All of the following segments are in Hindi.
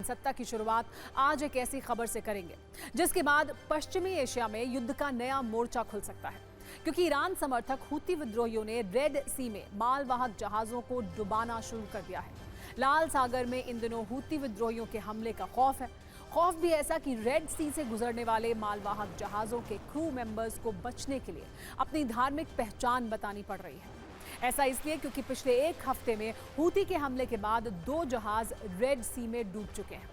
सत्ता की शुरुआत आज एक ऐसी खबर से करेंगे जिसके बाद पश्चिमी एशिया में युद्ध का नया मोर्चा खुल सकता है, क्योंकि ईरान समर्थक हूती विद्रोहियों ने रेड सी में मालवाहक जहाजों को डुबाना शुरू कर दिया है। लाल सागर में इन दिनों हूती विद्रोहियों के हमले का खौफ है। खौफ भी ऐसा कि रेड सी से गुजरने वाले मालवाहक जहाजों के क्रू मेंबर्स को बचने के लिए अपनी धार्मिक पहचान बतानी पड़ रही है। ऐसा इसलिए क्योंकि पिछले एक हफ्ते में हूती के हमले के बाद 2 जहाज रेड सी में डूब चुके हैं।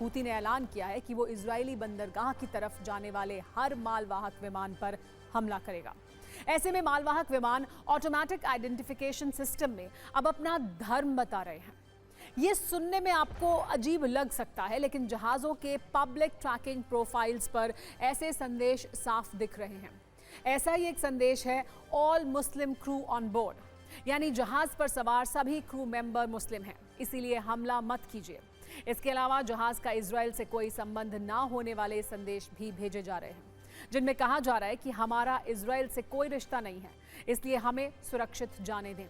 हूती ने ऐलान किया है कि वो इजरायली बंदरगाह की तरफ जाने वाले हर मालवाहक विमान पर हमला करेगा। ऐसे में मालवाहक विमान ऑटोमेटिक आइडेंटिफिकेशन सिस्टम में अब अपना धर्म बता रहे हैं। ये सुनने में आपको अजीब लग सकता है, लेकिन जहाजों के पब्लिक ट्रैकिंग प्रोफाइल्स पर ऐसे संदेश साफ दिख रहे हैं। ऐसा ही एक संदेश है all Muslim crew on board, यानी जहाज पर सवार सभी क्रू मेंबर मुस्लिम हैं, इसीलिए हमला मत कीजिए। इसके अलावा जहाज का इजराइल से कोई संबंध ना होने वाले संदेश भी भेजे जा रहे हैं, जिनमें कहा जा रहा है कि हमारा इजराइल से कोई रिश्ता नहीं है, इसलिए हमें सुरक्षित जाने दें।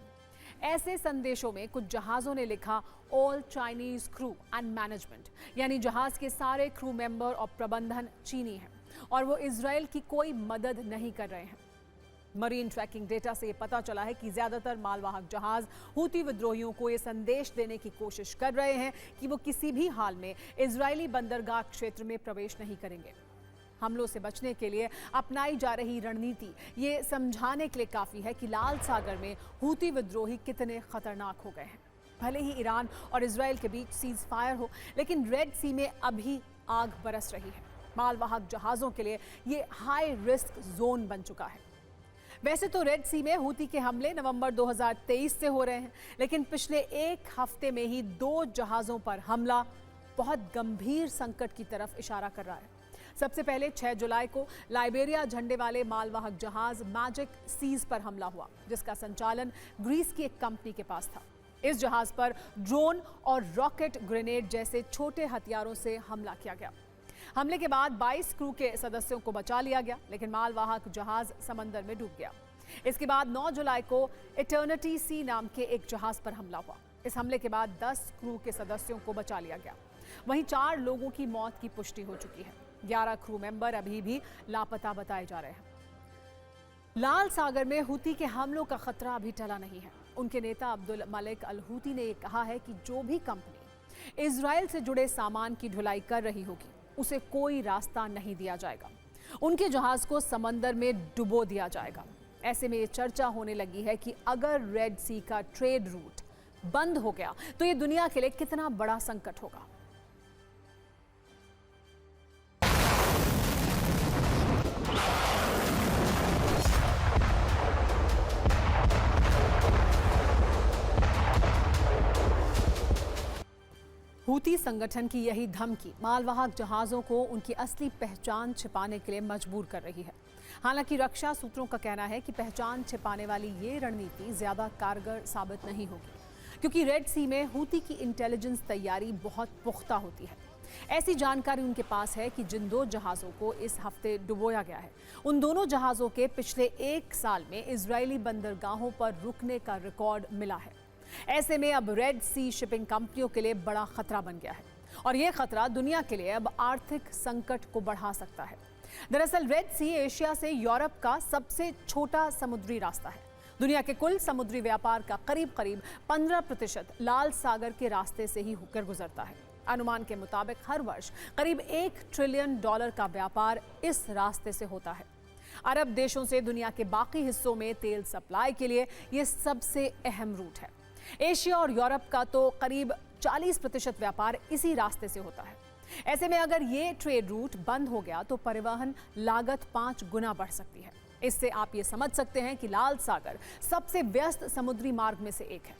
ऐसे संदेशों में कुछ जहाजों ने लिखा all Chinese crew and management, यानी जहाज के सारे क्रू मेंबर और प्रबंधन चीनी हैं और वो इजराइल की कोई मदद नहीं कर रहे हैं। मरीन ट्रैकिंग डेटा से ये पता चला है कि ज्यादातर मालवाहक जहाज हूती विद्रोहियों को ये संदेश देने की कोशिश कर रहे हैं कि वो किसी भी हाल में इजरायली बंदरगाह क्षेत्र में प्रवेश नहीं करेंगे। हमलों से बचने के लिए अपनाई जा रही रणनीति ये समझाने के लिए काफी है कि लाल सागर में हूती विद्रोही कितने खतरनाक हो गए हैं। भले ही ईरान और इजराइल के बीच सीज फायर हो, लेकिन रेड सी में अभी आग बरस रही है। मालवाहक जहाजों के लिए ये हाई रिस्क जोन बन चुका है। वैसे तो रेड सी में हूती के हमले नवंबर 2023 से हो रहे हैं, लेकिन पिछले एक हफ्ते में ही 2 जहाजों पर हमला बहुत गंभीर संकट की तरफ इशारा कर रहा है। सबसे पहले 6 जुलाई को लाइबेरिया झंडे वाले मालवाहक जहाज मैजिक सीज पर हमला हुआ, जिसका संचालन ग्रीस की एक कंपनी के पास था। इस जहाज पर ड्रोन और रॉकेट ग्रेनेड जैसे छोटे हथियारों से हमला किया गया। हमले के बाद 22 क्रू के सदस्यों को बचा लिया गया, लेकिन मालवाहक जहाज समंदर में डूब गया। इसके बाद 9 जुलाई को इटर्निटी सी नाम के एक जहाज पर हमला हुआ। इस हमले के बाद 10 क्रू के सदस्यों को बचा लिया गया। वहीं 4 लोगों की मौत की पुष्टि हो चुकी है। 11 क्रू मेंबर अभी भी लापता बताए जा रहे हैं। लाल सागर में हूती के हमलों का खतरा अभी टला नहीं है। उनके नेता अब्दुल मलिक अल हूती ने कहा है कि जो भी कंपनी इजराइल से जुड़े सामान की ढुलाई कर रही होगी, उसे कोई रास्ता नहीं दिया जाएगा। उनके जहाज को समंदर में डुबो दिया जाएगा। ऐसे में ये चर्चा होने लगी है कि अगर रेड सी का ट्रेड रूट बंद हो गया तो ये दुनिया के लिए कितना बड़ा संकट होगा। हूती संगठन की यही धमकी मालवाहक जहाजों को उनकी असली पहचान छिपाने के लिए मजबूर कर रही है। हालांकि रक्षा सूत्रों का कहना है कि पहचान छिपाने वाली ये रणनीति ज्यादा कारगर साबित नहीं होगी, क्योंकि रेड सी में हूती की इंटेलिजेंस तैयारी बहुत पुख्ता होती है। ऐसी जानकारी उनके पास है कि जिन 2 जहाजों को इस हफ्ते डुबोया गया है, उन दोनों जहाजों के पिछले 1 साल में इजरायली बंदरगाहों पर रुकने का रिकॉर्ड मिला है। ऐसे में अब रेड सी शिपिंग कंपनियों के लिए बड़ा खतरा बन गया है और यह खतरा दुनिया के लिए अब आर्थिक संकट को बढ़ा सकता है। दरअसल रेड सी एशिया से यूरोप का सबसे छोटा समुद्री रास्ता है। दुनिया के कुल समुद्री व्यापार का करीब 15% लाल सागर के रास्ते से ही होकर गुजरता है। अनुमान के मुताबिक हर वर्ष करीब $1 ट्रिलियन का व्यापार इस रास्ते से होता है। अरब देशों से दुनिया के बाकी हिस्सों में तेल सप्लाई के लिए यह सबसे अहम रूट है। एशिया और यूरोप का तो करीब 40% व्यापार इसी रास्ते से होता है। ऐसे में अगर ये ट्रेड रूट बंद हो गया तो परिवहन लागत 5 गुना बढ़ सकती है। इससे आप ये समझ सकते हैं कि लाल सागर सबसे व्यस्त समुद्री मार्ग में से एक है,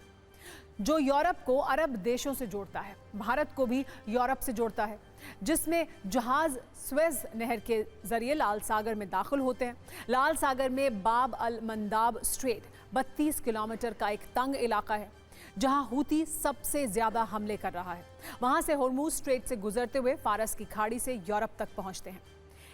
जो यूरोप को अरब देशों से जोड़ता है, भारत को भी यूरोप से जोड़ता है, जिसमें जहाज स्वेज नहर के जरिए लाल सागर में दाखिल होते हैं। लाल सागर में बाब अल मंदाब स्ट्रेट 32 किलोमीटर का एक तंग इलाका है, जहां हूती सबसे ज्यादा हमले कर रहा है। वहां से होर्मुज स्ट्रेट से गुजरते हुए फारस की खाड़ी से यूरोप तक पहुंचते हैं।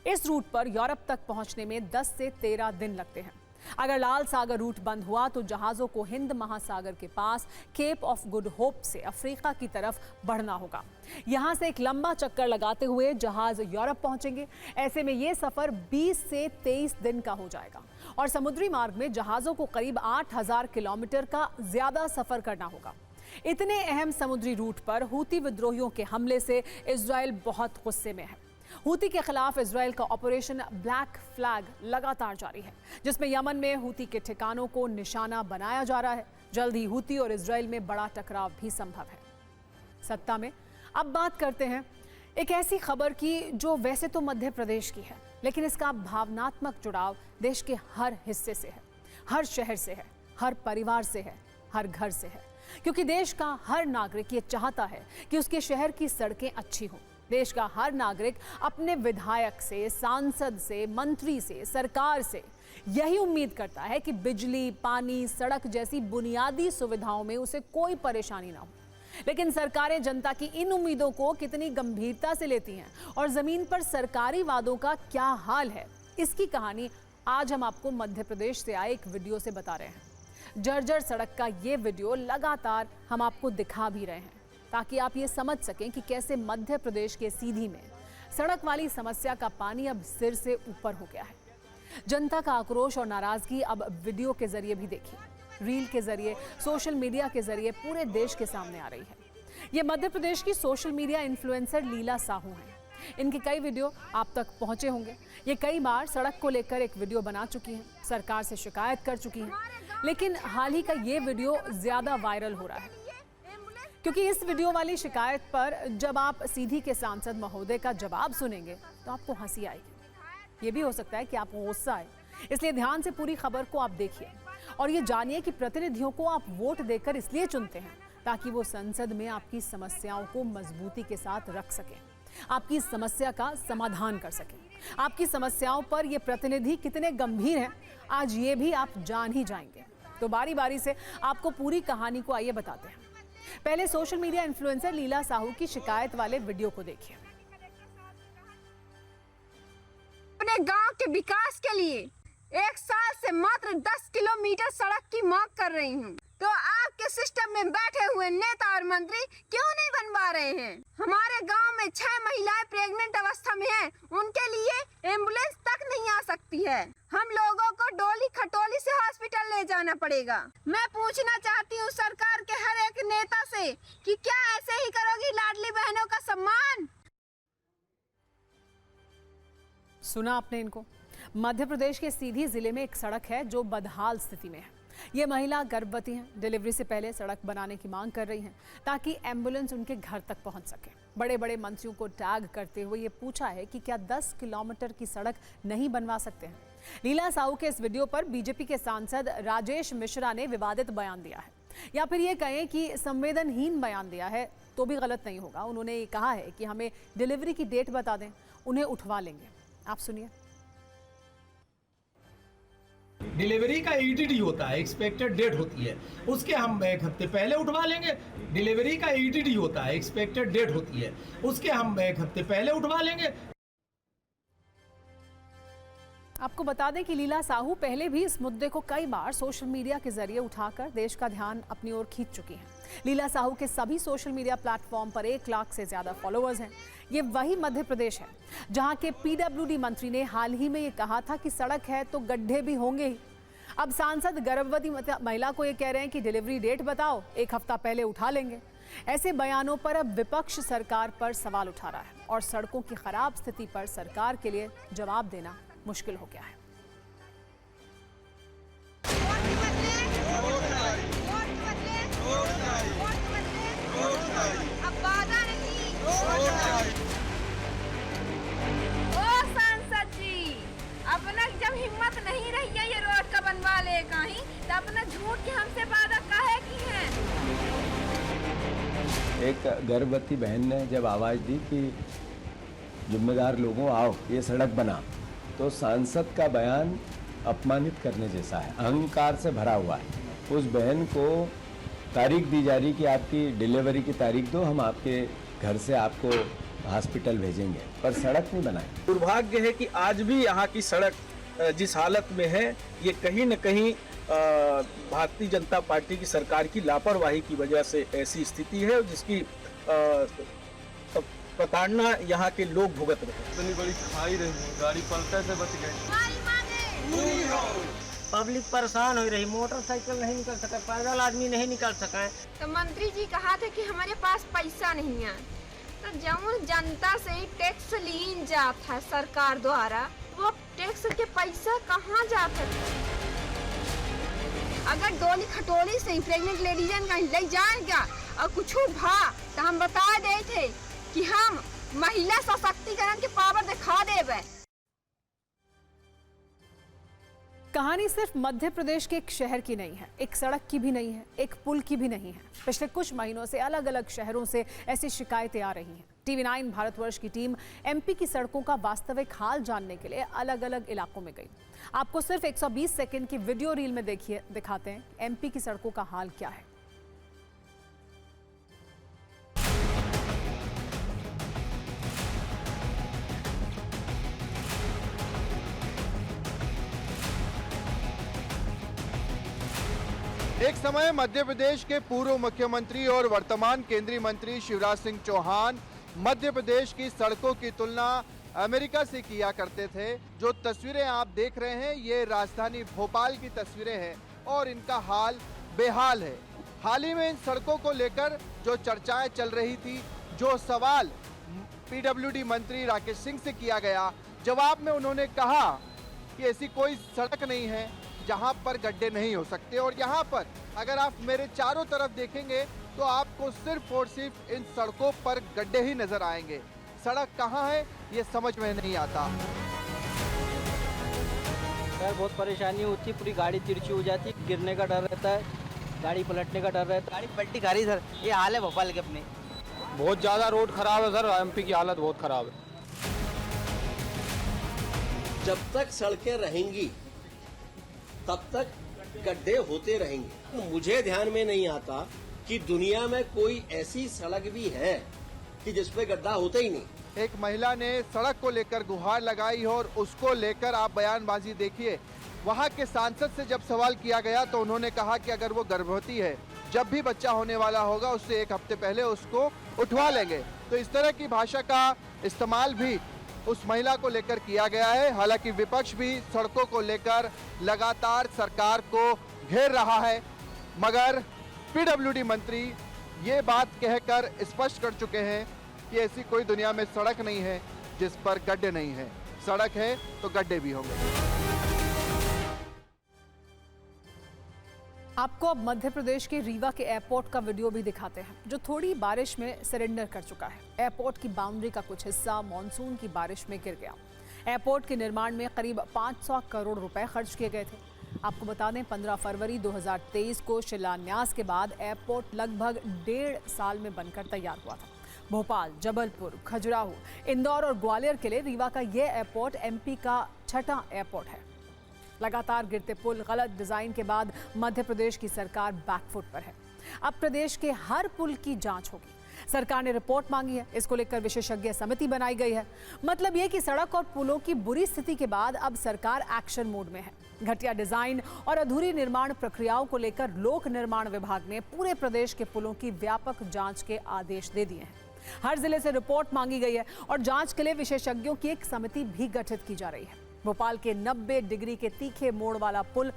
इस रूट पर यूरोप तक पहुंचने में 10 से 13 दिन लगते हैं। अगर लाल सागर रूट बंद हुआ तो जहाजों को हिंद महासागर के पास केप ऑफ गुड होप से अफ्रीका की तरफ बढ़ना होगा। यहां से एक लंबा चक्कर लगाते हुए जहाज यूरोप पहुंचेंगे। ऐसे में यह सफर 20 से 23 दिन का हो जाएगा और समुद्री मार्ग में जहाजों को करीब 8000 किलोमीटर का ज्यादा सफर करना होगा। इतने अहम समुद्री रूट पर हूती विद्रोहियों के हमले से इजरायल बहुत गुस्से में है। हूती के खिलाफ इजरायल का ऑपरेशन ब्लैक फ्लैग लगातार जारी है, जिसमें यमन में हूती के ठिकानों को निशाना बनाया जा रहा है। जल्द ही हूती और इजरायल में बड़ा टकराव भी संभव है। सत्ता में अब बात करते हैं एक ऐसी खबर की जो वैसे तो मध्य प्रदेश की है, लेकिन इसका भावनात्मक जुड़ाव देश के हर हिस्से से है, हर शहर से है, हर परिवार से है, हर घर से है। क्योंकि देश का हर नागरिक ये चाहता है कि उसके शहर की सड़कें अच्छी हों। देश का हर नागरिक अपने विधायक से, सांसद से, मंत्री से, सरकार से यही उम्मीद करता है कि बिजली, पानी, सड़क जैसी बुनियादी सुविधाओं में उसे कोई परेशानी ना हो। लेकिन सरकारें जनता की इन उम्मीदों को कितनी गंभीरता से लेती हैं और जमीन पर सरकारी वादों का क्या हाल है, इसकी कहानी आज हम आपको मध्य प्रदेश से आए एक वीडियो से बता रहे हैं। जर्जर सड़क का ये वीडियो लगातार हम आपको दिखा भी रहे हैं ताकि आप ये समझ सकें कि कैसे मध्य प्रदेश के सीधी में सड़क वाली समस्या का पानी अब सिर से ऊपर हो गया है। जनता का आक्रोश और नाराजगी अब वीडियो के जरिए भी देखिए, रील के जरिए, सोशल मीडिया के जरिए पूरे देश के सामने आ रही है। ये मध्य प्रदेश की सोशल मीडिया इन्फ्लुएंसर लीला साहू हैं। इनके कई वीडियो आप तक पहुंचे होंगे। ये कई बार सड़क को लेकर एक वीडियो बना चुकी हैं, सरकार से शिकायत कर चुकी हैं, लेकिन हाल ही का ये वीडियो ज्यादा वायरल हो रहा है क्योंकि इस वीडियो वाली शिकायत पर जब आप सीधी के सांसद महोदय का जवाब सुनेंगे तो आपको हंसी आएगी। ये भी हो सकता है कि आपको गुस्सा आए, इसलिए ध्यान से पूरी खबर को आप देखिए और ये जानिए कि प्रतिनिधियों को आप वोट देकर इसलिए चुनते हैं ताकि वो संसद में आपकी समस्याओं को मजबूती के साथ रख सकें, आपकी समस्या का समाधान कर सकें। आपकी समस्याओं पर ये प्रतिनिधि कितने गंभीर हैं, आज ये भी आप जान ही जाएंगे। तो बारी बारी से आपको पूरी कहानी को आइए बताते हैं। पहले सोशल मीडिया इन्फ्लुएंसर लीला साहू की शिकायत वाले वीडियो को देखिए। अपने गांव के विकास के लिए 1 साल से मात्र 10 किलोमीटर सड़क की मांग कर रही हूं, तो आपके सिस्टम में बैठे हुए नेता और मंत्री क्यों नहीं बनवा रहे हैं? हमारे गांव में 6 महिलाएं प्रेग्नेंट अवस्था में हैं, उनके लिए एम्बुलेंस तक नहीं आ सकती है। हम लोगों को डोली खटोली से हॉस्पिटल ले जाना पड़ेगा। मैं पूछना चाहती हूँ सरकार के हर एक नेता से कि क्या ऐसे ही करोगी लाडली बहनों का सम्मान? सुना आपने इनको। मध्य प्रदेश के सीधी जिले में एक सड़क है जो बदहाल स्थिति में है। ये महिला गर्भवती हैं, डिलीवरी से पहले सड़क बनाने की मांग कर रही हैं ताकि एम्बुलेंस उनके घर तक पहुंच सके। बड़े बड़े मंत्रियों को टैग करते हुए ये पूछा है कि क्या 10 किलोमीटर की सड़क नहीं बनवा सकते हैं। लीला साहू के इस वीडियो पर बीजेपी के सांसद राजेश मिश्रा ने विवादित बयान दिया है, या फिर ये कहें कि संवेदनहीन बयान दिया है तो भी गलत नहीं होगा। उन्होंने ये कहा है कि हमें डिलीवरी की डेट बता दें, उन्हें उठवा लेंगे। आप सुनिए। डिलीवरी का ईटीडी होता है, एक्सपेक्टेड डेट होती है, उसके हम 1 हफ्ते पहले उठवा लेंगे। डिलीवरी का ईटीडी होता है, एक्सपेक्टेड डेट होती है, उसके हम 1 हफ्ते पहले उठवा लेंगे। आपको बता दें कि लीला साहू पहले भी इस मुद्दे को कई बार सोशल मीडिया के जरिए उठाकर देश का ध्यान अपनी ओर खींच चुकी हैं। लीला साहू के सभी सोशल मीडिया प्लेटफॉर्म पर 1 लाख से ज्यादा फॉलोअर्स हैं। ये वही मध्य प्रदेश है जहां के पीडब्ल्यूडी मंत्री ने हाल ही में ये कहा था कि सड़क है तो गड्ढे भी होंगे ही। अब सांसद गर्भवती महिला को ये कह रहे हैं कि डिलीवरी डेट बताओ, 1 हफ्ता पहले उठा लेंगे। ऐसे बयानों पर अब विपक्ष सरकार पर सवाल उठा रहा है और सड़कों की खराब स्थिति पर सरकार के लिए जवाब देना मुश्किल हो गया है। अपना जब हिम्मत नहीं रही है ये रोड का बनवा ले कहीं, तो अपना झूठ के हमसे वादा काहे की है? एक गर्भवती बहन ने जब आवाज़ दी कि जिम्मेदार लोगों आओ ये सड़क बना, तो सांसद का बयान अपमानित करने जैसा है, अहंकार से भरा हुआ है। उस बहन को तारीख दी जा रही कि आपकी डिलीवरी की तारीख दो, हम आपके घर से आपको हॉस्पिटल भेजेंगे, पर सड़क नहीं बनाई। दुर्भाग्य है कि आज भी यहाँ की सड़क जिस हालत में है, ये कहीं न कहीं भारतीय जनता पार्टी की सरकार की लापरवाही की वजह से ऐसी स्थिति है, जिसकी प्रताड़ना यहाँ के लोग भुगत रहे हैं। इतनी बड़ी खाई रही, गाड़ी पलटे से बच गई। पब्लिक परेशान हो रही, मोटरसाइकिल नहीं निकल सका, पैदल आदमी नहीं निकल सका। तो मंत्री जी कहा थे कि हमारे पास पैसा नहीं है, तो जब जनता से ही टैक्स लीन जाता है सरकार द्वारा, वो टैक्स के पैसा कहाँ जाता है? अगर डोली खटोली से प्रेग्नेंट लेडीजन का ले जाएगा और कुछ भा तो हम बता दे थे कि हम महिला सशक्तिकरण के पावर दिखा देवे। कहानी सिर्फ मध्य प्रदेश के एक शहर की नहीं है, एक सड़क की भी नहीं है, एक पुल की भी नहीं है। पिछले कुछ महीनों से अलग अलग शहरों से ऐसी शिकायतें आ रही हैं। TV9 भारतवर्ष की टीम MP की सड़कों का वास्तविक हाल जानने के लिए अलग अलग इलाकों में गई। आपको सिर्फ 120 सेकंड की वीडियो रील में दिखाते हैं MP की सड़कों का हाल क्या है। एक समय मध्य प्रदेश के पूर्व मुख्यमंत्री और वर्तमान केंद्रीय मंत्री शिवराज सिंह चौहान मध्य प्रदेश की सड़कों की तुलना अमेरिका से किया करते थे। जो तस्वीरें आप देख रहे हैं ये राजधानी भोपाल की तस्वीरें हैं और इनका हाल बेहाल है। हाल ही में इन सड़कों को लेकर जो चर्चाएं चल रही थी, जो सवाल PWD मंत्री राकेश सिंह से किया गया, जवाब में उन्होंने कहा कि ऐसी कोई सड़क नहीं है जहां पर गड्ढे नहीं हो सकते। और यहां पर अगर आप मेरे चारों तरफ देखेंगे तो आपको सिर्फ और सिर्फ इन सड़कों पर गड्ढे ही नजर आएंगे। सड़क कहां है ये समझ में नहीं आता। सर बहुत परेशानी होती है, पूरी गाड़ी तिरछी हो जाती है, गिरने का डर रहता है, गाड़ी पलटने का डर रहता है। गाड़ी पलटी खा रही सर, ये हाल है भोपाल के अपने। बहुत ज़्यादा रोड खराब है सर, MP की हालत बहुत खराब है। जब तक सड़कें रहेंगी तब तक गड्ढे होते रहेंगे। तो मुझे ध्यान में नहीं आता कि दुनिया में कोई ऐसी सड़क भी है कि जिसपे गड्ढा होता ही नहीं। एक महिला ने सड़क को लेकर गुहार लगाई और उसको लेकर आप बयानबाजी देखिए। वहां के सांसद से जब सवाल किया गया तो उन्होंने कहा कि अगर वो गर्भवती है, जब भी बच्चा होने वाला होगा उससे 1 हफ्ते पहले उसको उठवा लेंगे। तो इस तरह की भाषा का इस्तेमाल भी उस महिला को लेकर किया गया है। हालांकि विपक्ष भी सड़कों को लेकर लगातार सरकार को घेर रहा है, मगर PWD मंत्री ये बात कहकर स्पष्ट कर चुके हैं कि ऐसी कोई दुनिया में सड़क नहीं है जिस पर गड्ढे नहीं है। सड़क है तो गड्ढे भी होंगे। आपको अब मध्य प्रदेश के रीवा के एयरपोर्ट का वीडियो भी दिखाते हैं, जो थोड़ी बारिश में सरेंडर कर चुका है। एयरपोर्ट की बाउंड्री का कुछ हिस्सा मॉनसून की बारिश में गिर गया। एयरपोर्ट के निर्माण में करीब 500 करोड़ रुपए खर्च किए गए थे। आपको बता दें 15 फरवरी 2023 को शिलान्यास के बाद एयरपोर्ट लगभग 1.5 साल में बनकर तैयार हुआ था। भोपाल, जबलपुर, खजुराहो, इंदौर और ग्वालियर के लिए रीवा का यह एयरपोर्ट MP का 6वां एयरपोर्ट है। लगातार गिरते पुल, गलत डिजाइन के बाद मध्य प्रदेश की सरकार बैकफुट पर है। अब प्रदेश के हर पुल की जांच होगी। सरकार ने रिपोर्ट मांगी है, इसको लेकर विशेषज्ञ समिति बनाई गई है। मतलब ये कि सड़क और पुलों की बुरी स्थिति के बाद अब सरकार एक्शन मोड में है। घटिया डिजाइन और अधूरी निर्माण प्रक्रियाओं को लेकर लोक निर्माण विभाग ने पूरे प्रदेश के पुलों की व्यापक जांच के आदेश दे दिए हैं। हर जिले से रिपोर्ट मांगी गई है और जांच के लिए विशेषज्ञों की एक समिति भी गठित की जा रही है। भोपाल के 90 डिग्री के तीखे मोड़ वाला पुल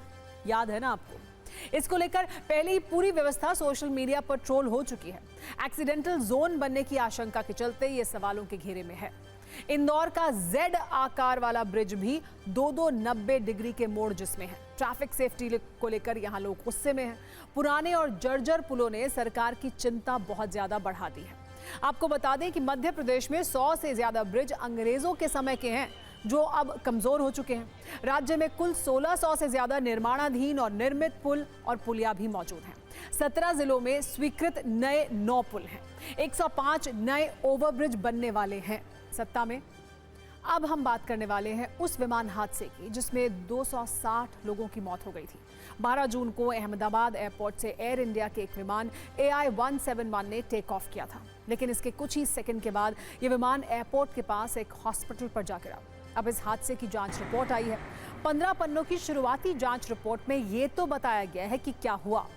याद है ना आपको? इसको लेकर पहले ही पूरी व्यवस्था सोशल मीडिया पर ट्रोल हो चुकी है। एक्सीडेंटल जोन बनने की आशंका के चलते ये सवालों के घेरे में है। इंदौर का Z आकार वाला ब्रिज भी 2-2 90 डिग्री के मोड़ जिसमें है। ट्रैफिक सेफ्टी को लेकर यहाँ लोग गुस्से में हैं। पुराने और जर्जर पुलों ने सरकार की चिंता बहुत ज्यादा बढ़ा दी है। आपको बता दें कि मध्य प्रदेश में 100 से ज्यादा ब्रिज अंग्रेजों के समय के हैं, जो अब कमजोर हो चुके हैं। राज्य में कुल 1600 से ज्यादा निर्माणाधीन और निर्मित पुल और पुलिया भी मौजूद हैं। 17 जिलों में स्वीकृत नए 9 पुल हैं। 105 नए ओवरब्रिज बनने वाले हैं। सत्ता में अब हम बात करने वाले हैं उस विमान हादसे की जिसमें 260 लोगों की मौत हो गई थी। 12 जून को अहमदाबाद एयरपोर्ट से एयर इंडिया के एक विमान AI-171 ने टेक ऑफ किया था, लेकिन इसके कुछ ही सेकंड के बाद ये विमान एयरपोर्ट के पास एक हॉस्पिटल पर जा गिरा। अब इस हादसे की जांच रिपोर्ट आई है। 15 पन्नों की शुरुआती जांच रिपोर्ट में ये तो बताया गया है कि क्या हुआ,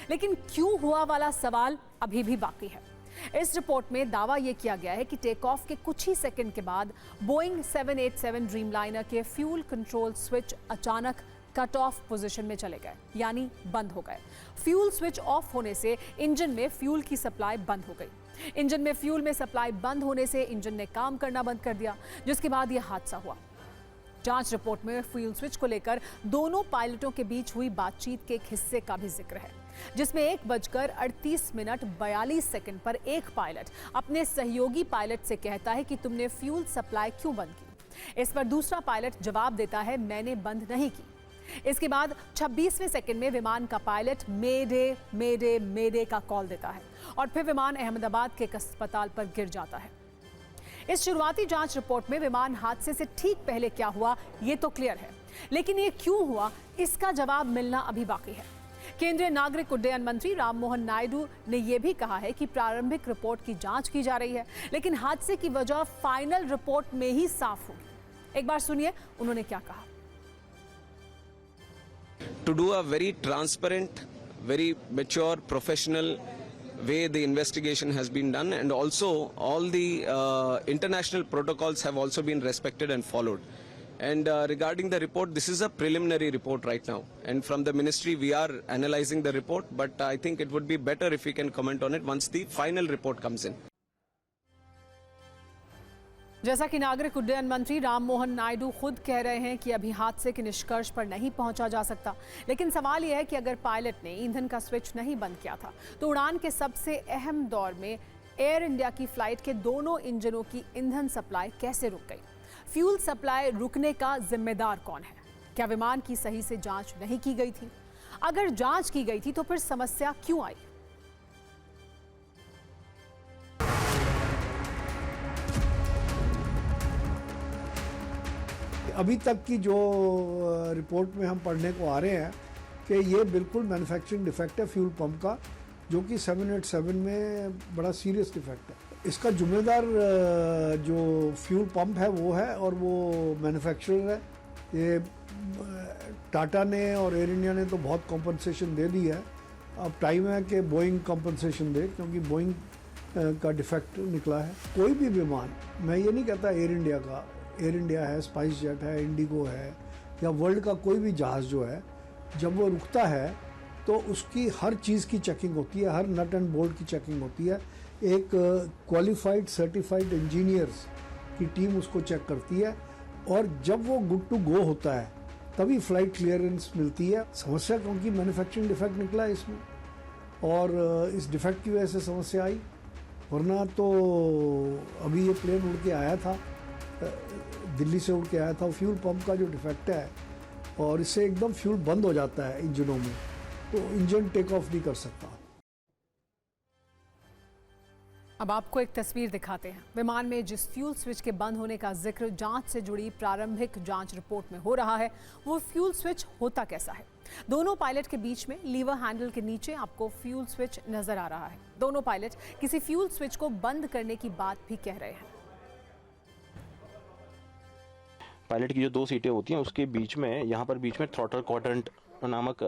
लेकिन क्यों हुआ वाला सवाल अभी भी बाकी है। इस रिपोर्ट में दावा यह किया गया है कि टेक ऑफ के कुछ ही सेकंड के बाद बोइंग 787 ड्रीमलाइनर के फ्यूल कंट्रोल स्विच अचानक कट ऑफ पोजीशन में चले गए, यानी बंद हो गए। फ्यूल स्विच ऑफ होने से इंजन में फ्यूल की सप्लाई बंद हो गई। इंजन में फ्यूल में सप्लाई बंद होने से इंजन ने काम करना बंद कर दिया, जिसके बाद यह हादसा हुआ। जांच रिपोर्ट में फ्यूल स्विच को लेकर दोनों पायलटों के बीच हुई बातचीत के एक हिस्से का भी जिक्र है, जिसमें 1:38:42 पर एक पायलट अपने सहयोगी पायलट से कहता है कि तुमने फ्यूल सप्लाई क्यों बंद की। इस पर दूसरा पायलट जवाब देता है, मैंने बंद नहीं की। इसके बाद 26वें सेकंड में विमान का पायलट मेडे मेडे मेडे का कॉल देता है और फिर विमान अहमदाबाद के एक अस्पताल पर गिर जाता है। इस शुरुआती जांच रिपोर्ट में विमान हादसे से ठीक पहले क्या हुआ ये तो क्लियर है, लेकिन ये क्यों हुआ इसका जवाब मिलना अभी बाकी है। केंद्रीय नागरिक उड्डयन मंत्री राममोहन नायडू ने यह भी कहा है कि प्रारंभिक रिपोर्ट की जांच की जा रही है, लेकिन हादसे की वजह फाइनल रिपोर्ट में ही साफ होगी। एक बार सुनिए उन्होंने क्या कहा। To do a very transparent, very mature, professional way the investigation has been done, and also all the international protocols have also been respected and followed. And regarding the report, this is a preliminary report right now, and from the ministry we are analyzing the report, but I think it would be better if we can comment on it once the final report comes in. जैसा कि नागरिक उड्डयन मंत्री राममोहन नायडू खुद कह रहे हैं कि अभी हादसे के निष्कर्ष पर नहीं पहुंचा जा सकता, लेकिन सवाल यह है कि अगर पायलट ने ईंधन का स्विच नहीं बंद किया था तो उड़ान के सबसे अहम दौर में एयर इंडिया की फ्लाइट के दोनों इंजनों की ईंधन सप्लाई कैसे रुक गई? फ्यूल सप्लाई रुकने का जिम्मेदार कौन है? क्या विमान की सही से जांच नहीं की गई थी? अगर जांच की गई थी तो फिर समस्या क्यों आई? अभी तक की जो रिपोर्ट में हम पढ़ने को आ रहे हैं कि ये बिल्कुल मैन्युफैक्चरिंग डिफेक्ट है फ्यूल पंप का, जो कि 787 में बड़ा सीरियस डिफेक्ट है। इसका जिम्मेदार जो फ्यूल पंप है वो है और वो मैन्युफैक्चरर है। ये टाटा ने और एयर इंडिया ने तो बहुत कॉम्पनसेशन दे दी है, अब टाइम है कि बोइंग कॉम्पनसेशन दे, क्योंकि बोइंग का डिफेक्ट निकला है। कोई भी विमान, मैं ये नहीं कहता एयर इंडिया का, एयर इंडिया है, स्पाइस जेट है, इंडिगो है, या वर्ल्ड का कोई भी जहाज़ जो है, जब वो रुकता है तो उसकी हर चीज़ की चेकिंग होती है, हर नट एंड बोल्ट की चेकिंग होती है। एक क्वालिफाइड सर्टिफाइड इंजीनियर्स की टीम उसको चेक करती है, और जब वो गुड टू गो होता है तभी फ्लाइट क्लियरेंस मिलती है। समस्या क्योंकि मैन्युफैक्चरिंग डिफेक्ट निकला है इसमें, और इस डिफेक्ट की वजह से समस्या आई, वरना तो अभी ये प्लेन उड़ के आया था, दिल्ली से उड़ के आया था। फ्यूल पंप का जो डिफेक्ट है और इससे एकदम फ्यूल बंद हो जाता है इंजनों में, तो इंजन टेक ऑफ नहीं कर सकता। अब आपको एक तस्वीर दिखाते हैं। विमान में जिस फ्यूल स्विच के बंद होने का जिक्र जांच से जुड़ी प्रारंभिक जांच रिपोर्ट में हो रहा है, वो फ्यूल स्विच होता कैसा है? दोनों पायलट के बीच में लीवर हैंडल के नीचे आपको फ्यूल स्विच नजर आ रहा है। दोनों पायलट किसी फ्यूल स्विच को बंद करने की बात भी कह रहे हैं। पायलट की जो 2 सीटें होती हैं उसके बीच में, यहाँ पर बीच में थ्रॉटल क्वाड्रेंट नामक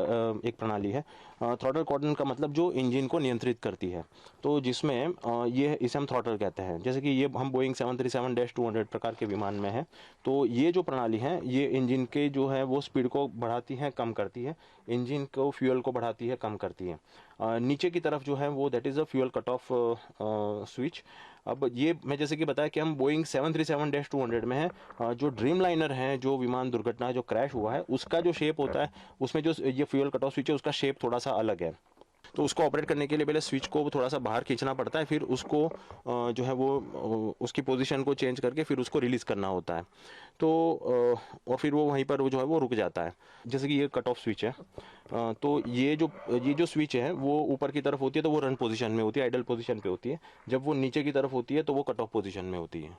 एक प्रणाली है। थ्रॉटल क्वाड्रेंट का मतलब जो इंजन को नियंत्रित करती है, तो जिसमें ये इसे हम थ्रॉटल कहते हैं। जैसे कि ये हम बोइंग 737-200 प्रकार के विमान में है, तो ये जो प्रणाली है ये इंजन के जो है वो स्पीड को बढ़ाती है, कम करती है, इंजन को फ्यूल को बढ़ाती है, कम करती है। नीचे की तरफ जो है वो that is a fuel cut off switch. अब ये मैं जैसे कि बताया कि हम बोइंग 737-200 में है, जो ड्रीम लाइनर है, जो विमान दुर्घटना जो क्रैश हुआ है, उसका जो शेप होता है उसमें जो ये फ्यूल कट ऑफ स्विच है उसका शेप थोड़ा सा अलग है। तो उसको ऑपरेट करने के लिए पहले स्विच को थोड़ा सा बाहर खींचना पड़ता है, फिर उसको जो है वो उसकी पोजीशन को चेंज करके फिर उसको रिलीज़ करना होता है। तो और फिर वो वहीं पर जो है वो रुक जाता है। जैसे कि ये कट ऑफ स्विच है, तो ये जो स्विच है वो ऊपर की तरफ होती है तो वो रन पोजीशन में होती है, आइडल पोजीशन पे होती है। जब वो नीचे की तरफ होती है तो वो कट ऑफ पोजीशन में होती है।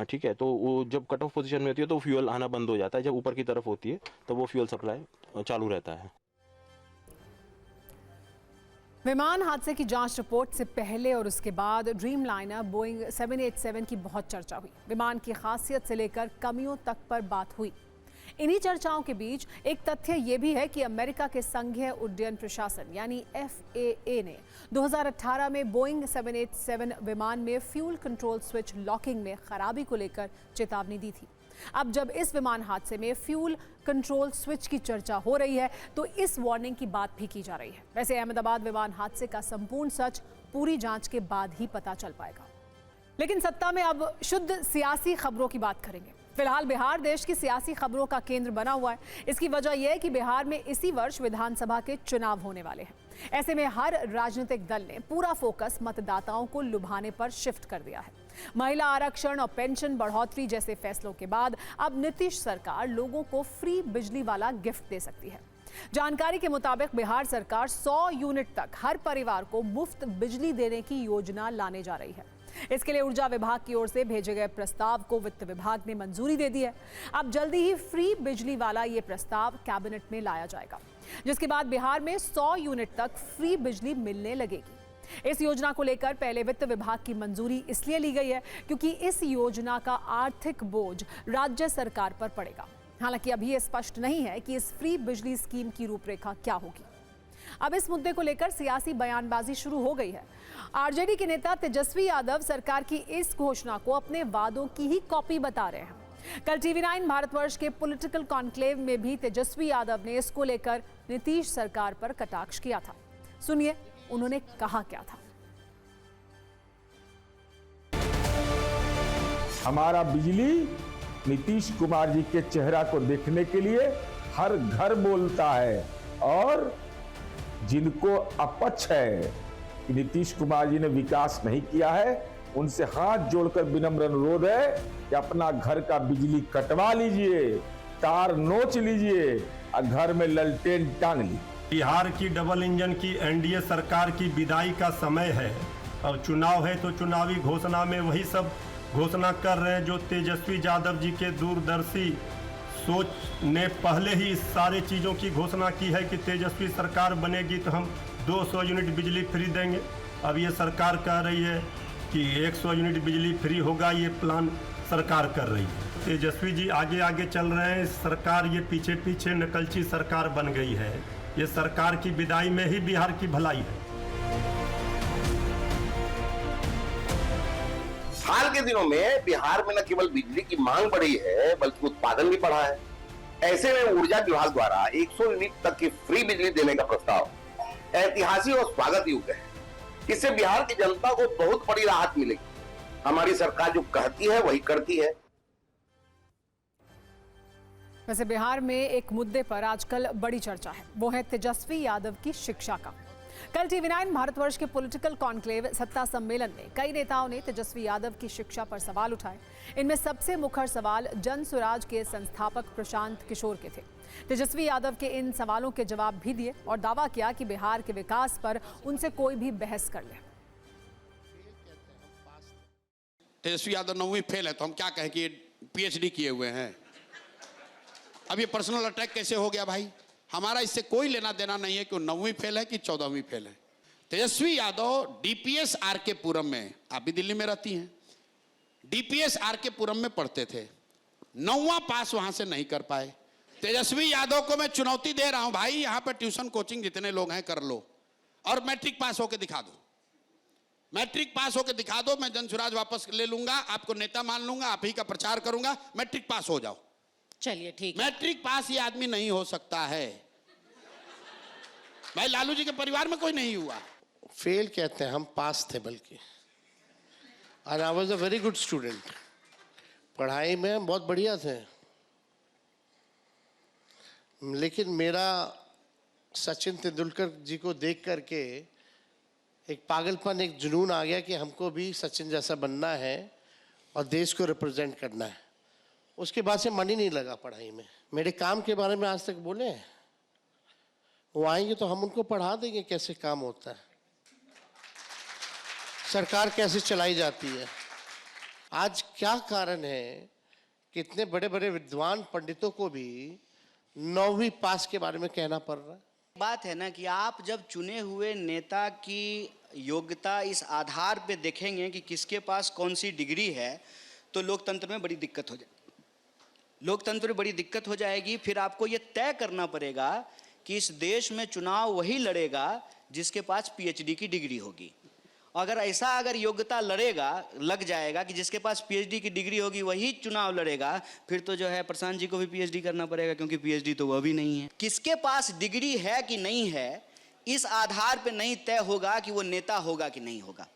ठीक है, तो वो जब कट ऑफ पोजीशन में होती है तो फ्यूल आना बंद हो जाता है, जब ऊपर की तरफ होती है तो वो फ्यूल सप्लाई चालू रहता है। विमान हादसे की जांच रिपोर्ट से पहले और उसके बाद ड्रीम लाइनर बोइंग 787 की बहुत चर्चा हुई। विमान की खासियत से लेकर कमियों तक पर बात हुई। इन्हीं चर्चाओं के बीच एक तथ्य ये भी है कि अमेरिका के संघीय उड्डयन प्रशासन यानी FAA ने 2018 में बोइंग 787 विमान में फ्यूल कंट्रोल स्विच लॉकिंग में खराबी को लेकर चेतावनी दी थी। अब जब इस विमान हादसे में फ्यूल कंट्रोल स्विच की चर्चा हो रही है तो इस वार्निंग की बात भी की जा रही है। वैसे अहमदाबाद विमान हादसे का संपूर्ण सच पूरी जांच के बाद ही पता चल पाएगा। लेकिन सत्ता में अब शुद्ध सियासी खबरों की बात करेंगे। फिलहाल बिहार देश की सियासी खबरों का केंद्र बना हुआ है। इसकी वजह यह है कि बिहार में इसी वर्ष विधानसभा के चुनाव होने वाले हैं। ऐसे में हर राजनीतिक दल ने पूरा फोकस मतदाताओं को लुभाने पर शिफ्ट कर दिया है। महिला आरक्षण और पेंशन बढ़ोतरी जैसे फैसलों के बाद अब नीतीश सरकार लोगों को फ्री बिजली वाला गिफ्ट दे सकती है। जानकारी के मुताबिक बिहार सरकार 100 यूनिट तक हर परिवार को मुफ्त बिजली देने की योजना लाने जा रही है। इसके लिए ऊर्जा विभाग की ओर से भेजे गए प्रस्ताव को वित्त विभाग ने मंजूरी दे दी है। अब जल्दी ही फ्री बिजली वाला ये प्रस्ताव कैबिनेट में लाया जाएगा, जिसके बाद बिहार में 100 यूनिट तक फ्री बिजली मिलने लगेगी। इस योजना को लेकर पहले वित्त विभाग की मंजूरी इसलिए ली गई है क्योंकि इस योजना का आर्थिक बोझ राज्य सरकार पर पड़ेगा। हालांकि अभी यह स्पष्ट नहीं है कि इस फ्री बिजली स्कीम की रूपरेखा क्या होगी। अब इस मुद्दे को लेकर सियासी बयानबाजी शुरू हो गई है। आरजेडी के नेता तेजस्वी यादव सरकार की इस घोषणा को अपने वादों की ही कॉपी बता रहे हैं। कल TV9 भारतवर्ष के पॉलिटिकल कॉन्क्लेव में भी तेजस्वी यादव ने इसको लेकर नीतीश सरकार पर कटाक्ष किया था। सुनिए उन्होंने कहा क्या था। हमारा बिजली नीतीश कुमार जी के चेहरा को देखने के लिए हर घर बोलता है और जिनको अपच है कि नीतीश कुमार जी ने विकास नहीं किया है उनसे हाथ जोड़कर विनम्र अनुरोध है कि अपना घर का बिजली कटवा लीजिए, तार नोच लीजिए और घर में ललटेन टांग लीजिए। बिहार की डबल इंजन की एनडीए सरकार की विदाई का समय है और चुनाव है तो चुनावी घोषणा में वही सब घोषणा कर रहे हैं जो तेजस्वी यादव जी के दूरदर्शी सोच ने पहले ही इस सारे चीज़ों की घोषणा की है कि तेजस्वी सरकार बनेगी तो हम 200 यूनिट बिजली फ्री देंगे। अब ये सरकार कह रही है कि 100 यूनिट बिजली फ्री होगा, ये प्लान सरकार कर रही है। तेजस्वी जी आगे आगे चल रहे हैं, सरकार ये पीछे पीछे नकलची सरकार बन गई है। ये सरकार की विदाई में ही बिहार की भलाई है। हाल के दिनों में बिहार में न केवल बिजली की मांग बढ़ी है बल्कि उत्पादन भी बढ़ा है। ऐसे में ऊर्जा विभाग द्वारा 100 यूनिट तक की फ्री बिजली देने का प्रस्ताव ऐतिहासिक और स्वागत योग्य है। इससे बिहार की जनता को बहुत बड़ी राहत मिलेगी। हमारी सरकार जो कहती है वही करती है। वैसे बिहार में एक मुद्दे पर आजकल बड़ी चर्चा है, वो है तेजस्वी यादव की शिक्षा का। कल TV9 भारतवर्ष के पॉलिटिकल कॉन्क्लेव सत्ता सम्मेलन में कई नेताओं ने तेजस्वी यादव की शिक्षा पर सवाल उठाए। इनमें सबसे मुखर सवाल जन स्वराज के संस्थापक प्रशांत किशोर के थे। तेजस्वी यादव के इन सवालों के जवाब भी दिए और दावा किया कि बिहार के विकास पर उनसे कोई भी बहस कर ले। तेजस्वी यादव 9वीं फेल है तो हम क्या कहें कि PhD किए हुए हैं। अब ये पर्सनल अटैक कैसे हो गया भाई? हमारा इससे कोई लेना देना नहीं है कि 9वीं फेल है कि 14वीं फेल है। तेजस्वी यादव DPS RK पुरम में, आप भी दिल्ली में रहती हैं, DPS RK पुरम में पढ़ते थे, 9वां पास वहां से नहीं कर पाए। तेजस्वी यादव को मैं चुनौती दे रहा हूं भाई, यहां पर ट्यूशन कोचिंग जितने लोग हैं कर लो और मैट्रिक पास होकर दिखा दो। मैट्रिक पास होकर दिखा दो, मैं जनसुराज वापस ले लूंगा, आपको नेता मान लूंगा, आप ही का प्रचार करूंगा। मैट्रिक पास हो जाओ। चलिए ठीक। मैट्रिक पास ये आदमी नहीं हो सकता है भाई। लालू जी के परिवार में कोई नहीं हुआ। फेल कहते हैं, हम पास थे बल्कि। और I was a very good student. पढ़ाई में बहुत बढ़िया थे, लेकिन मेरा सचिन तेंदुलकर जी को देख करके एक पागलपन, एक जुनून आ गया कि हमको भी सचिन जैसा बनना है और देश को रिप्रेजेंट करना है। उसके बाद से मन ही नहीं लगा पढ़ाई में। मेरे काम के बारे में आज तक बोले हैं, वो आएंगे तो हम उनको पढ़ा देंगे कैसे काम होता है, सरकार कैसे चलाई जाती है। आज क्या कारण है कि इतने बड़े बड़े विद्वान पंडितों को भी 9वीं पास के बारे में कहना पड़ रहा है? बात है ना कि आप जब चुने हुए नेता की योग्यता इस आधार पे देखेंगे कि किसके पास कौन सी डिग्री है, तो लोकतंत्र में बड़ी दिक्कत हो जाए। लोकतंत्र में बड़ी दिक्कत हो जाएगी। फिर आपको ये तय करना पड़ेगा कि इस देश में चुनाव वही लड़ेगा जिसके पास पीएचडी की डिग्री होगी। अगर योग्यता लग जाएगा कि जिसके पास पीएचडी की डिग्री होगी वही चुनाव लड़ेगा, फिर तो जो है प्रशांत जी को भी पीएचडी करना पड़ेगा, क्योंकि पीएचडी तो वह भी नहीं है। किसके पास डिग्री है कि नहीं है, इस आधार पर नहीं तय होगा कि वो नेता होगा कि नहीं होगा।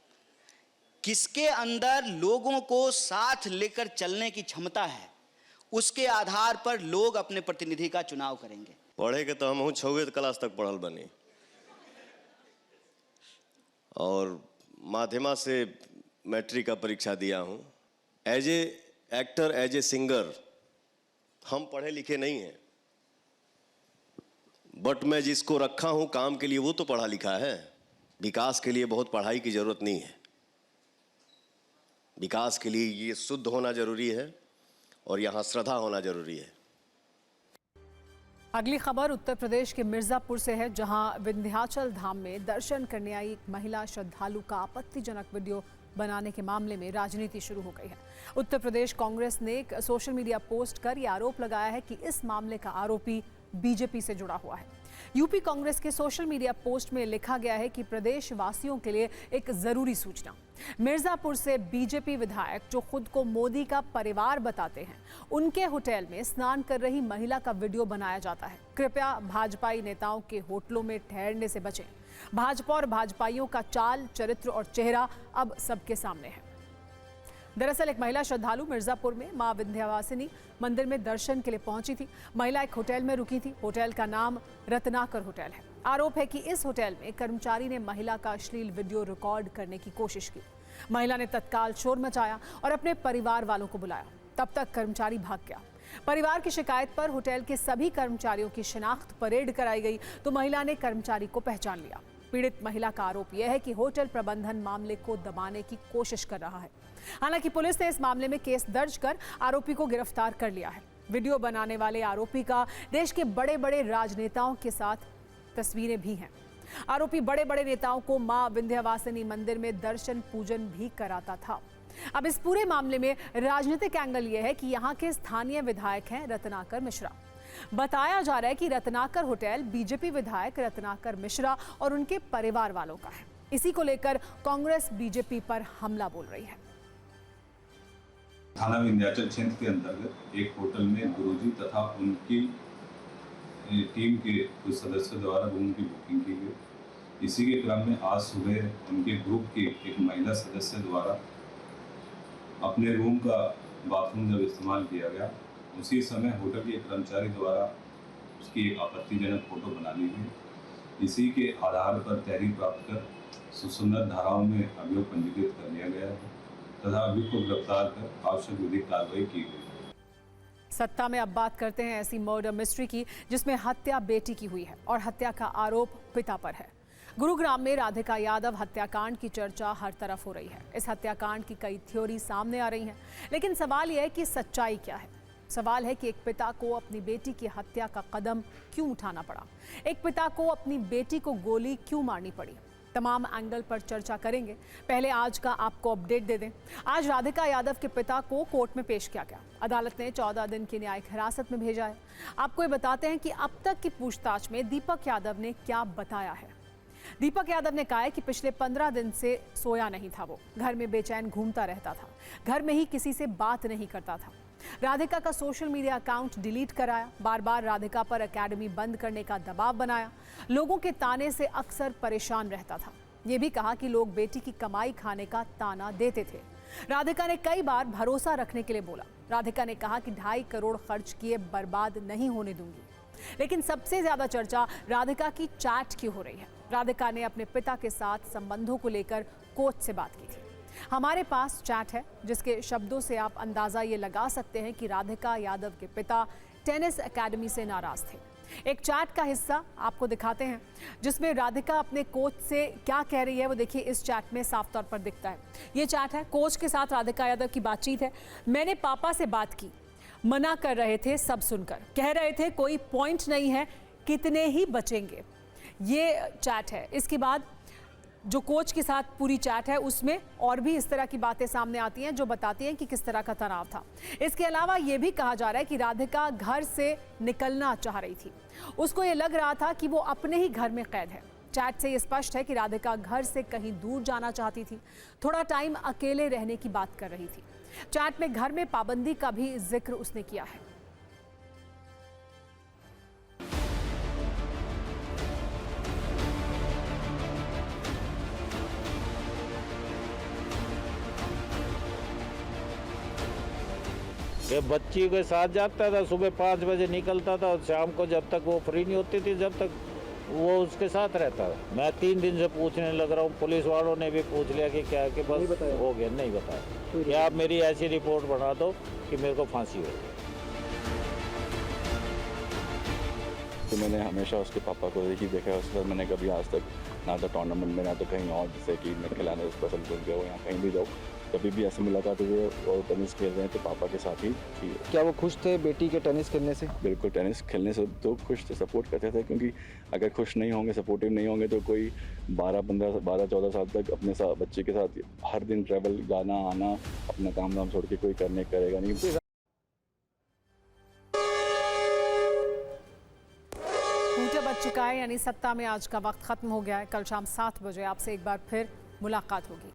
किसके अंदर लोगों को साथ लेकर चलने की क्षमता है, उसके आधार पर लोग अपने प्रतिनिधि का चुनाव करेंगे। पढ़े के तो हम 6वीं क्लास तक पढ़ल बनी और माध्यमा से मैट्रिक का परीक्षा दिया हूँ। As a actor, as a singer हम पढ़े लिखे नहीं हैं, बट मैं जिसको रखा हूँ काम के लिए वो तो पढ़ा लिखा है। विकास के लिए बहुत पढ़ाई की जरूरत नहीं है, विकास के लिए ये शुद्ध होना जरूरी है और यहाँ श्रद्धा होना जरूरी है। अगली खबर उत्तर प्रदेश के मिर्जापुर से है, जहां विंध्याचल धाम में दर्शन करने आई एक महिला श्रद्धालु का आपत्तिजनक वीडियो बनाने के मामले में राजनीति शुरू हो गई है। उत्तर प्रदेश कांग्रेस ने एक सोशल मीडिया पोस्ट कर यह आरोप लगाया है कि इस मामले का आरोपी बीजेपी से जुड़ा हुआ है। यूपी कांग्रेस के सोशल मीडिया पोस्ट में लिखा गया है कि प्रदेश वासियों के लिए एक जरूरी सूचना। मिर्जापुर से बीजेपी विधायक जो खुद को मोदी का परिवार बताते हैं, उनके होटल में स्नान कर रही महिला का वीडियो बनाया जाता है। कृपया भाजपाई नेताओं के होटलों में ठहरने से बचें। भाजपा और भाजपाइयों का चाल, चरित्र और चेहरा अब सबके सामने है। दरअसल एक महिला श्रद्धालु मिर्जापुर में मां विंध्यवासिनी मंदिर में दर्शन के लिए पहुंची थी। महिला एक होटल में रुकी थी। होटल का नाम रत्नाकर होटल है। आरोप है कि इस होटल में कर्मचारी ने महिला का अश्लील वीडियो रिकॉर्ड करने की कोशिश की। महिला ने तत्काल शोर मचाया और अपने परिवार वालों को बुलाया। तब तक कर्मचारी भाग गया। परिवार की शिकायत पर होटल के सभी कर्मचारियों की शिनाख्त परेड कराई गई तो महिला ने कर्मचारी को पहचान लिया। पीड़ित महिला का आरोप यह है कि होटल प्रबंधन मामले को दबाने की कोशिश कर रहा है। हालांकि पुलिस ने इस मामले में केस दर्ज कर आरोपी को गिरफ्तार कर लिया है। वीडियो बनाने वाले आरोपी का देश के बड़े बड़े राजनेताओं के साथ तस्वीरें भी हैं। आरोपी बड़े बड़े नेताओं को मां विंध्यवासिनी मंदिर में दर्शन पूजन भी कराता था। अब इस पूरे मामले में राजनीतिक एंगल यह है कि यहाँ के स्थानीय विधायक हैं रत्नाकर मिश्रा। बताया जा रहा है कि रत्नाकर होटल बीजेपी विधायक रत्नाकर मिश्रा और उनके परिवार वालों का है। इसी को लेकर कांग्रेस बीजेपी पर हमला बोल रही है। थाना विंध्याचल क्षेत्र के अंतर्गत एक होटल में गुरुजी तथा उनकी टीम के कुछ सदस्यों द्वारा रूम की बुकिंग की गई। इसी के क्रम में आज सुबह उनके ग्रुप की एक महिला सदस्य द्वारा अपने रूम का बाथरूम जब इस्तेमाल किया गया, उसी समय होटल के कर्मचारी द्वारा उसकी एक आपत्तिजनक फोटो बना ली गई। इसी के आधार पर तहरीर प्राप्त कर सुसंदर धाराओं में अभियोग पंजीकृत कर लिया गया है तथा अभियुक्त को गिरफ्तार कर आवश्यक विधिक कार्रवाई की गई। सत्ता में अब बात करते हैं ऐसी मर्डर मिस्ट्री की जिसमें हत्या बेटी की हुई है और हत्या का आरोप पिता पर है। गुरुग्राम में राधिका यादव हत्याकांड की चर्चा हर तरफ हो रही है। इस हत्याकांड की कई थ्योरी सामने आ रही हैं, लेकिन सवाल यह है कि सच्चाई क्या है। सवाल है कि एक पिता को अपनी बेटी की हत्या का कदम क्यों उठाना पड़ा, एक पिता को अपनी बेटी को गोली क्यों मारनी पड़ी। तमाम एंगल पर चर्चा करेंगे। पहले आज का आपको अपडेट दे दें। आज राधिका यादव के पिता को कोर्ट में पेश किया गया। अदालत ने 14 दिन की न्यायिक हिरासत में भेजा है। आपको ये बताते हैं कि अब तक की पूछताछ में दीपक यादव ने क्या बताया है। दीपक यादव ने कहा है कि पिछले 15 दिन से सोया नहीं था। वो घर में बेचैन घूमता रहता था, घर में ही किसी से बात नहीं करता था। राधिका का सोशल मीडिया अकाउंट डिलीट कराया, बार बार राधिका पर एकेडमी बंद करने का दबाव बनाया, लोगों के ताने से अक्सर परेशान रहता था। ये भी कहा कि लोग बेटी की कमाई खाने का ताना देते थे। राधिका ने कई बार भरोसा रखने के लिए बोला। राधिका ने कहा कि 2.5 करोड़ खर्च किए बर्बाद नहीं होने दूंगी। लेकिन सबसे ज्यादा चर्चा राधिका की चैट की हो रही है। राधिका ने अपने पिता के साथ संबंधों को लेकर कोच से बात की थी। हमारे पास चैट है जिसके शब्दों से आप अंदाजा ये लगा सकते हैं कि राधिका यादव के पिता टेनिस एकेडमी से नाराज थे। एक चैट का हिस्सा आपको दिखाते हैं जिसमें राधिका अपने कोच से क्या कह रही है, वो देखिए इस चैट में साफ तौर पर दिखता है। ये चैट है, कोच के साथ राधिका यादव की बातचीत है। मैंने पापा से बात की, मना कर रहे थे, सब सुनकर कह रहे थे कोई पॉइंट नहीं है, कितने ही बचेंगे। ये चैट है। इसके बाद जो कोच के साथ पूरी चैट है उसमें और भी इस तरह की बातें सामने आती हैं जो बताती हैं कि किस तरह का तनाव था। इसके अलावा ये भी कहा जा रहा है कि राधिका घर से निकलना चाह रही थी। उसको ये लग रहा था कि वो अपने ही घर में कैद है। चैट से ये स्पष्ट है कि राधिका घर से कहीं दूर जाना चाहती थी, थोड़ा टाइम अकेले रहने की बात कर रही थी। चैट में घर में पाबंदी का भी जिक्र उसने किया है। ये बच्ची के साथ जाता था, सुबह 5 बजे निकलता था और शाम को जब तक वो फ्री नहीं होती थी जब तक वो उसके साथ रहता था। मैं 3 दिन से पूछने लग रहा हूँ, पुलिस वालों ने भी पूछ लिया कि क्या कि बस हो गया, नहीं बताया कि आप मेरी ऐसी रिपोर्ट बना दो कि मेरे को फांसी हो गई। तो मैंने हमेशा उसके पापा को ही देखा है, उसके बाद मैंने कभी आज तक ना तो टूर्नामेंट में ना तो कहीं और, जैसे कि मैं खिलाने पसंद कर गया यहाँ कहीं भी जाऊँ, कभी भी ऐसे मुलाकात हुई और टेनिस खेल रहे हैं तो पापा के साथ ही थी। क्या वो खुश थे बेटी के टेनिस खेलने से? बिल्कुल, टेनिस खेलने से तो खुश थे, सपोर्ट करते थे, क्योंकि अगर खुश नहीं होंगे, सपोर्टिव नहीं होंगे तो कोई 12-14 साल तक अपने साथ बच्चे के साथ हर दिन ट्रैवल, जाना आना, अपना काम धाम छोड़ के कोई करेगा नहीं। बच चुका है, यानी सत्ता में आज का वक्त खत्म हो गया है। कल शाम 7 बजे आपसे एक बार फिर मुलाकात होगी।